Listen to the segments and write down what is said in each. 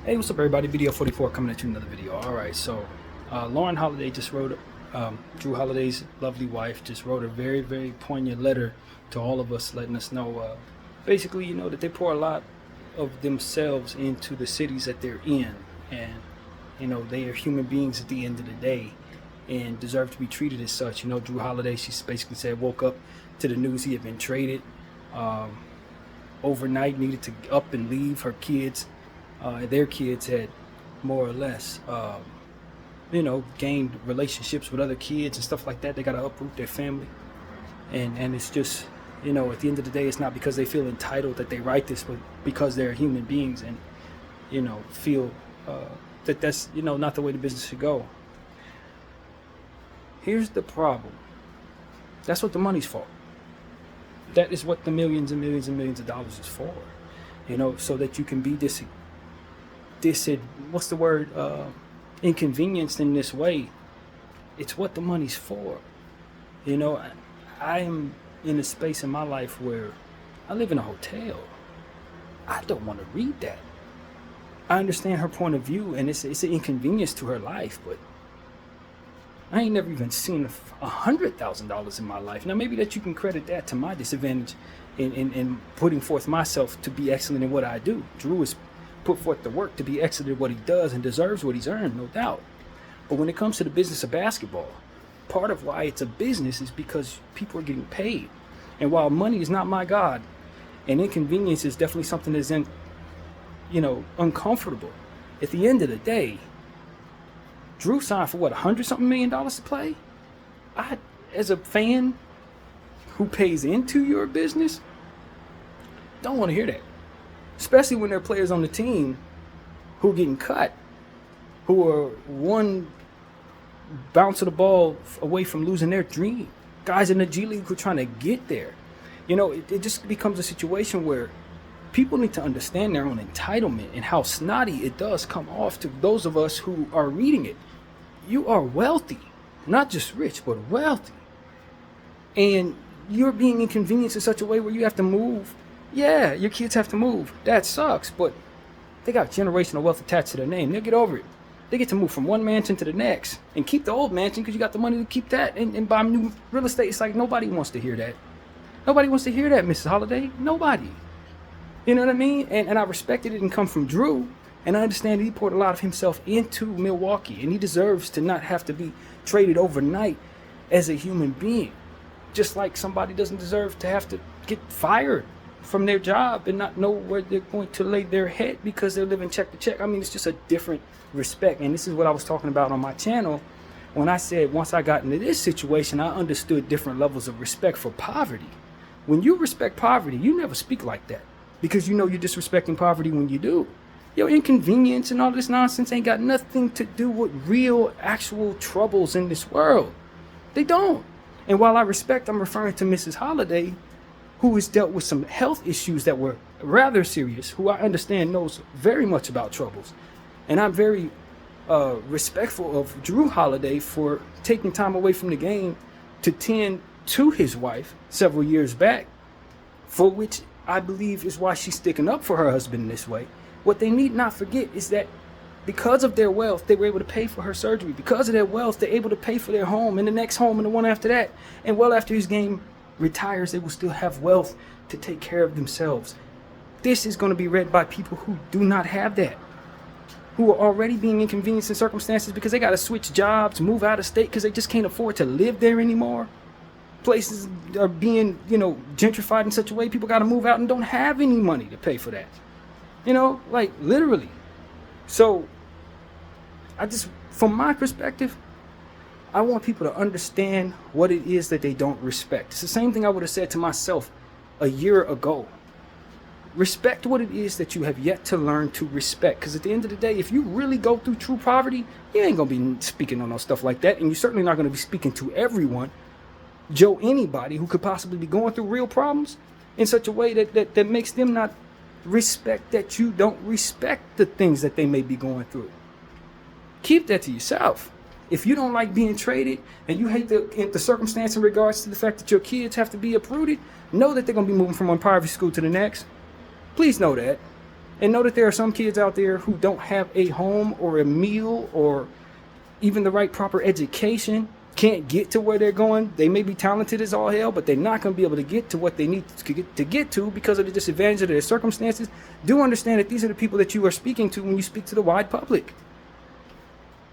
Hey, what's up, everybody? Video 44 coming at you another video. All right, so Lauren Holiday just wrote, Jrue Holiday's lovely wife just wrote a very, very poignant letter to all of us, letting us know, basically, that they pour a lot of themselves into the cities that they're in, and they are human beings at the end of the day, and deserve to be treated as such. Jrue Holiday, she basically said, woke up to the news he had been traded overnight, needed to up and leave. Her kids. Their kids had more or less, gained relationships with other kids and stuff like that. They got to uproot their family. And it's just, at the end of the day, it's not because they feel entitled that they write this, but because they're human beings and, feel that that's, not the way the business should go. Here's the problem. That's what the money's for. That is what the millions and millions and millions of dollars is for. So that you can be inconvenienced in this way. It's what the money's for. I am in a space in my life where I live in a hotel. I don't want to read that. I understand her point of view, and it's an inconvenience to her life, but I ain't never even seen $100,000 in my life. Now, maybe that you can credit that to my disadvantage in putting forth myself to be excellent in what I do. Jrue has put forth the work to be excellent at what he does and deserves what he's earned, no doubt. But when it comes to the business of basketball, part of why it's a business is because people are getting paid. And while money is not my God, and inconvenience is definitely something that's uncomfortable, at the end of the day, Jrue signed for what, $100-something million to play? I, as a fan who pays into your business, don't want to hear that. Especially when there are players on the team who are getting cut, who are one bounce of the ball away from losing their dream. Guys in the G League who are trying to get there. It just becomes a situation where people need to understand their own entitlement and how snotty it does come off to those of us who are reading it. You are wealthy, not just rich, but wealthy. And you're being inconvenienced in such a way where you have to move. Yeah, your kids have to move. That sucks, but they got generational wealth attached to their name. They'll get over it. They get to move from one mansion to the next and keep the old mansion because you got the money to keep that and buy new real estate. It's like nobody wants to hear that. Nobody wants to hear that, Mrs. Holiday. Nobody. You know what I mean? And I respected it and come from Jrue. And I understand that he poured a lot of himself into Milwaukee. And he deserves to not have to be traded overnight as a human being. Just like somebody doesn't deserve to have to get fired from their job and not know where they're going to lay their head because they're living check to check. I mean, it's just a different respect. And this is what I was talking about on my channel when I said once I got into this situation, I understood different levels of respect for poverty. When you respect poverty, you never speak like that because you're disrespecting poverty when you do. Your inconvenience and all this nonsense ain't got nothing to do with real, actual troubles in this world. They don't. And while I respect, I'm referring to Mrs. Holiday, who has dealt with some health issues that were rather serious, who I understand knows very much about troubles. And I'm very respectful of Jrue Holiday for taking time away from the game to tend to his wife several years back, for which I believe is why she's sticking up for her husband this way. What they need not forget is that because of their wealth, they were able to pay for her surgery. Because of their wealth, they're able to pay for their home and the next home and the one after that. And well after his game retires, they will still have wealth to take care of themselves. This is going to be read by people who do not have that, who are already being inconvenienced in circumstances because they got to switch jobs, move out of state because they just can't afford to live there anymore. Places are being, gentrified in such a way people got to move out and don't have any money to pay for that. Like literally. So from my perspective, I want people to understand what it is that they don't respect. It's the same thing I would have said to myself a year ago. Respect what it is that you have yet to learn to respect. Because at the end of the day, if you really go through true poverty, you ain't going to be speaking on no stuff like that. And you're certainly not going to be speaking to everyone, anybody who could possibly be going through real problems in such a way that makes them not respect that you don't respect the things that they may be going through. Keep that to yourself. If you don't like being traded and you hate the circumstance in regards to the fact that your kids have to be uprooted, know that they're going to be moving from one private school to the next. Please know that. And know that there are some kids out there who don't have a home or a meal or even the right proper education, can't get to where they're going. They may be talented as all hell, but they're not going to be able to get to what they need to get to because of the disadvantage of their circumstances. Do understand that these are the people that you are speaking to when you speak to the wide public.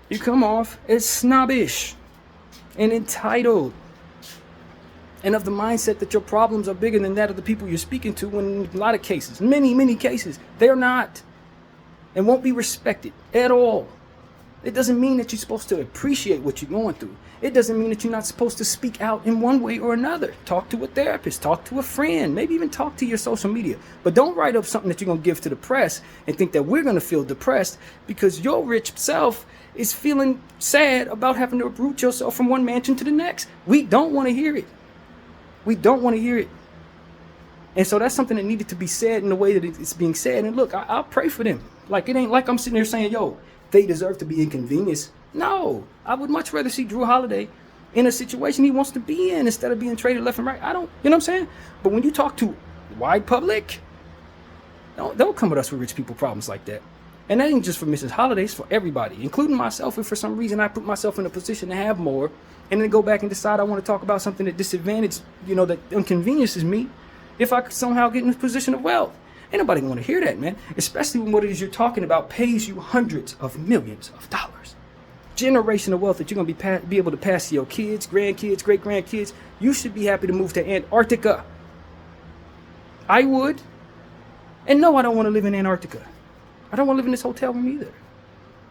You come off as snobbish and entitled and of the mindset that your problems are bigger than that of the people you're speaking to, when in a lot of cases, many cases, they're not and won't be respected at all. It doesn't mean that you're supposed to appreciate what you're going through. It doesn't mean that you're not supposed to speak out in one way or another. Talk to a therapist, talk to a friend, maybe even talk to your social media. But don't write up something that you're going to give to the press and think that we're going to feel depressed because your rich self is feeling sad about having to uproot yourself from one mansion to the next. We don't want to hear it. We don't want to hear it. And so that's something that needed to be said in the way that it's being said. And look, I'll pray for them. Like, it ain't like I'm sitting there saying, yo, they deserve to be inconvenienced. No, I would much rather see Jrue Holiday in a situation he wants to be in instead of being traded left and right. I don't, you know what I'm saying? But when you talk to wide public, don't come at us with rich people problems like that. And that ain't just for Mrs. Holiday, it's for everybody, including myself. If for some reason I put myself in a position to have more and then go back and decide I want to talk about something that disadvantages, that inconveniences me, if I could somehow get in a position of wealth. Ain't nobody want to hear that, man. Especially when what it is you're talking about pays you hundreds of millions of dollars. Generational wealth that you're going to be able to pass to your kids, grandkids, great-grandkids. You should be happy to move to Antarctica. I would. And no, I don't want to live in Antarctica. I don't want to live in this hotel room either.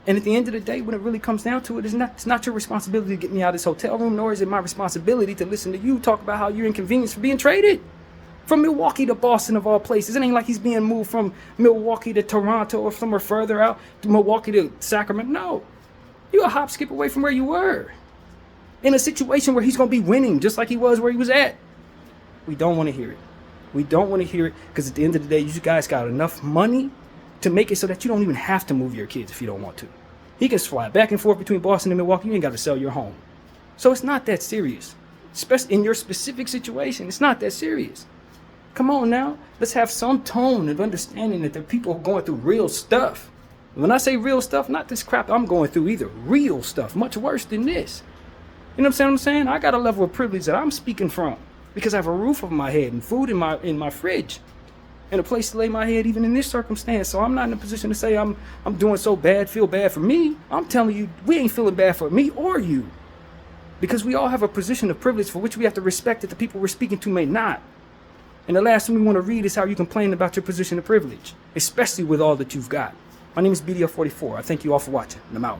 And at the end of the day, when it really comes down to it, it's not your responsibility to get me out of this hotel room, nor is it my responsibility to listen to you talk about how you're inconvenienced for being traded. From Milwaukee to Boston, of all places. It ain't like he's being moved from Milwaukee to Toronto or somewhere further out to Milwaukee to Sacramento. No. You're a hop, skip away from where you were. In a situation where he's going to be winning just like he was where he was at. We don't want to hear it. We don't want to hear it because at the end of the day, you guys got enough money to make it so that you don't even have to move your kids if you don't want to. He can fly back and forth between Boston and Milwaukee. You ain't got to sell your home. So it's not that serious. Especially in your specific situation, it's not that serious. Come on now, let's have some tone of understanding that there are people going through real stuff. When I say real stuff, not this crap I'm going through either. Real stuff, much worse than this. You know what I'm saying? I got a level of privilege that I'm speaking from because I have a roof over my head and food in my fridge and a place to lay my head even in this circumstance. So I'm not in a position to say I'm doing so bad, feel bad for me. I'm telling you, we ain't feeling bad for me or you because we all have a position of privilege for which we have to respect that the people we're speaking to may not. And the last thing we want to read is how you complain about your position of privilege, especially with all that you've got. My name is BDL44. I thank you all for watching, and I'm out.